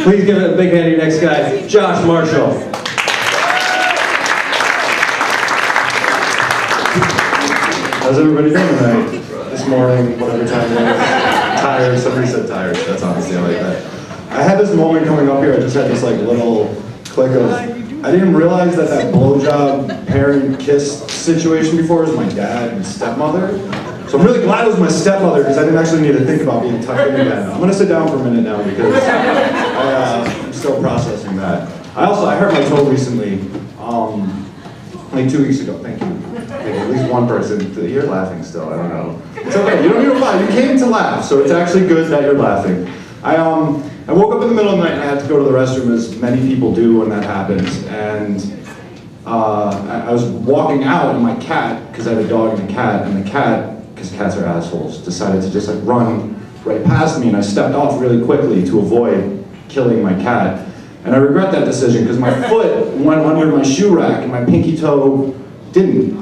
Please give it a big hand to your next guy, Josh Marshall. How's everybody doing tonight? This morning, whatever time it is. Tired, somebody said tired. That's honestly, I like that. I had this moment coming up here, I just had this like little click of, I didn't realize that blowjob parent kiss situation before was my dad and stepmother. So I'm really glad it was my stepmother because I didn't actually need to think about being tucked in again. I'm gonna sit down for a minute now because I'm still processing that. I hurt my toe recently, like 2 weeks ago, thank you. At least one person, you're laughing still, I don't know. It's okay, you don't need to laugh, you came to laugh, so it's actually good that you're laughing. I woke up in the middle of the night and I had to go to the restroom, as many people do when that happens, and I was walking out and my cat, because I have a dog and a cat, and the cat, because cats are assholes, decided to just like run right past me, and I stepped off really quickly to avoid killing my cat. And I regret that decision because my foot went under my shoe rack and my pinky toe didn't.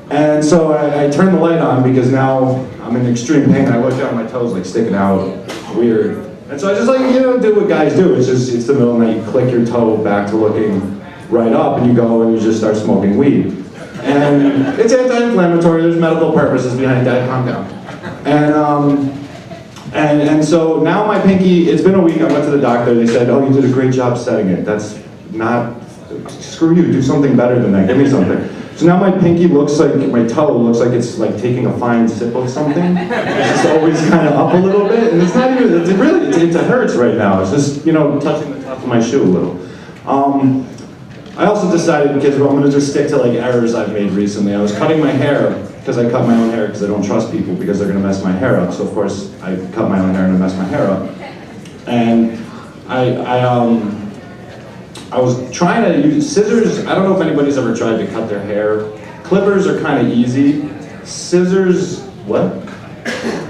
And so I turned the light on because now I'm in extreme pain. I look down, my toes like sticking out, weird. And so I just like, do what guys do. It's the middle of the night, you click your toe back to looking right up and you go and you just start smoking weed. And it's anti-inflammatory, there's medical purposes behind that, calm down. And so now my pinky, it's been a week, I went to the doctor, they said, oh, you did a great job setting it. That's not, screw you, do something better than that, give me something. So now my pinky looks like, my toe looks like it's like taking a fine sip of something. It's just always kind of up a little bit, and it's not even, it hurts right now. It's just, touching the top of my shoe a little. I also decided, because I'm gonna just stick to like errors I've made recently. I was cutting my hair, because I cut my own hair because I don't trust people because they're gonna mess my hair up. So of course, I cut my own hair and I messed my hair up. And I was trying to use scissors. I don't know if anybody's ever tried to cut their hair. Clippers are kind of easy. Scissors, what?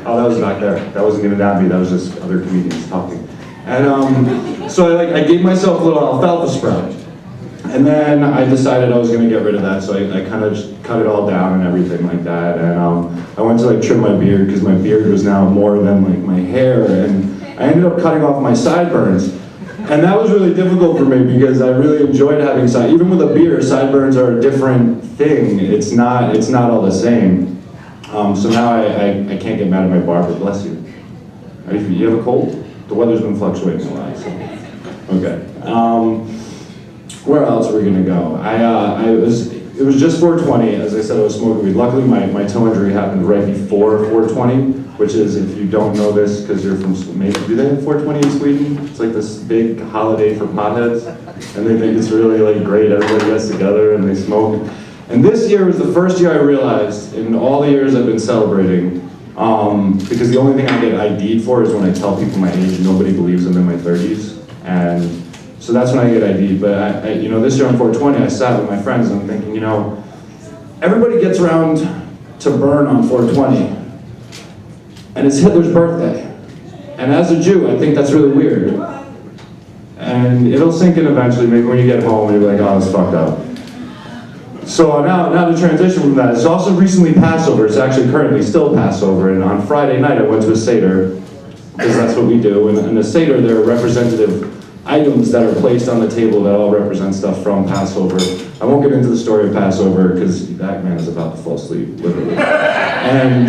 Oh, that was not there. That wasn't even at me, that was just other comedians talking. And so I gave myself a little alfalfa sprout. And then I decided I was gonna get rid of that, so I kind of just cut it all down and everything like that. And I went to like trim my beard because my beard was now more than like my hair. And I ended up cutting off my sideburns. And that was really difficult for me because I really enjoyed having even with a beard, sideburns are a different thing. It's not all the same. So now I can't get mad at my barber, bless you. You have a cold? The weather's been fluctuating a lot, so. Okay. Where else are we gonna go? It was just 420, as I said, I was smoking weed. Luckily my toe injury happened right before 420, which is, if you don't know this, because you're from, maybe, do they have 420 in Sweden? It's like this big holiday for potheads, and they think it's really like great, everybody gets together and they smoke. And this year was the first year I realized, in all the years I've been celebrating, because the only thing I get ID'd for is when I tell people my age, nobody believes I'm in my 30s, and so that's when I get ID'd. But this year on 420, I sat with my friends and I'm thinking, everybody gets around to burn on 420. And it's Hitler's birthday. And as a Jew, I think that's really weird. And it'll sink in eventually, maybe when you get home and you're like, oh, it's fucked up. So now to transition from that, it's also recently Passover. It's actually currently still Passover. And on Friday night, I went to a Seder, because that's what we do. And in the Seder, there are representative items that are placed on the table that all represent stuff from Passover. I won't get into the story of Passover, because that man is about to fall asleep, literally. And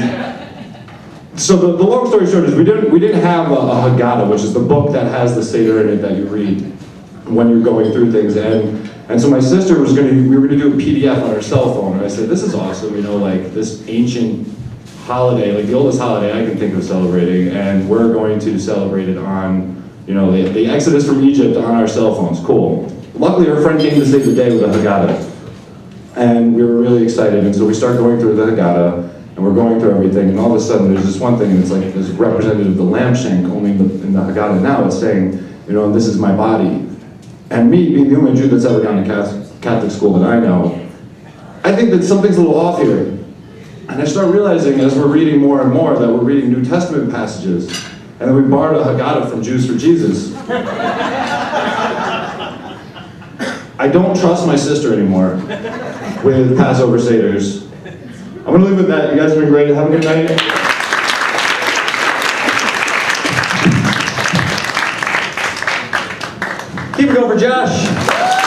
so the long story short is we didn't have a Haggadah, which is the book that has the Seder in it that you read when you're going through things. And so my sister we were gonna do a PDF on her cell phone, and I said, this is awesome, like this ancient holiday, like the oldest holiday I can think of celebrating, and we're going to celebrate it on, the Exodus from Egypt on our cell phones, cool. Luckily her friend came to save the day with a Haggadah, and we were really excited, and so we start going through the Haggadah, and we're going through everything, and all of a sudden there's this one thing, and it's like this representative of the lamb shank, only in the Haggadah now it's saying, this is my body. And me, being the only Jew that's ever gone to Catholic school that I know, I think that something's a little off here. And I start realizing as we're reading more and more that we're reading New Testament passages, and then we borrowed a Haggadah from Jews for Jesus. I don't trust my sister anymore with Passover Seders. I'm gonna leave with that. You guys have been great. Have a good night. Keep it going for Josh.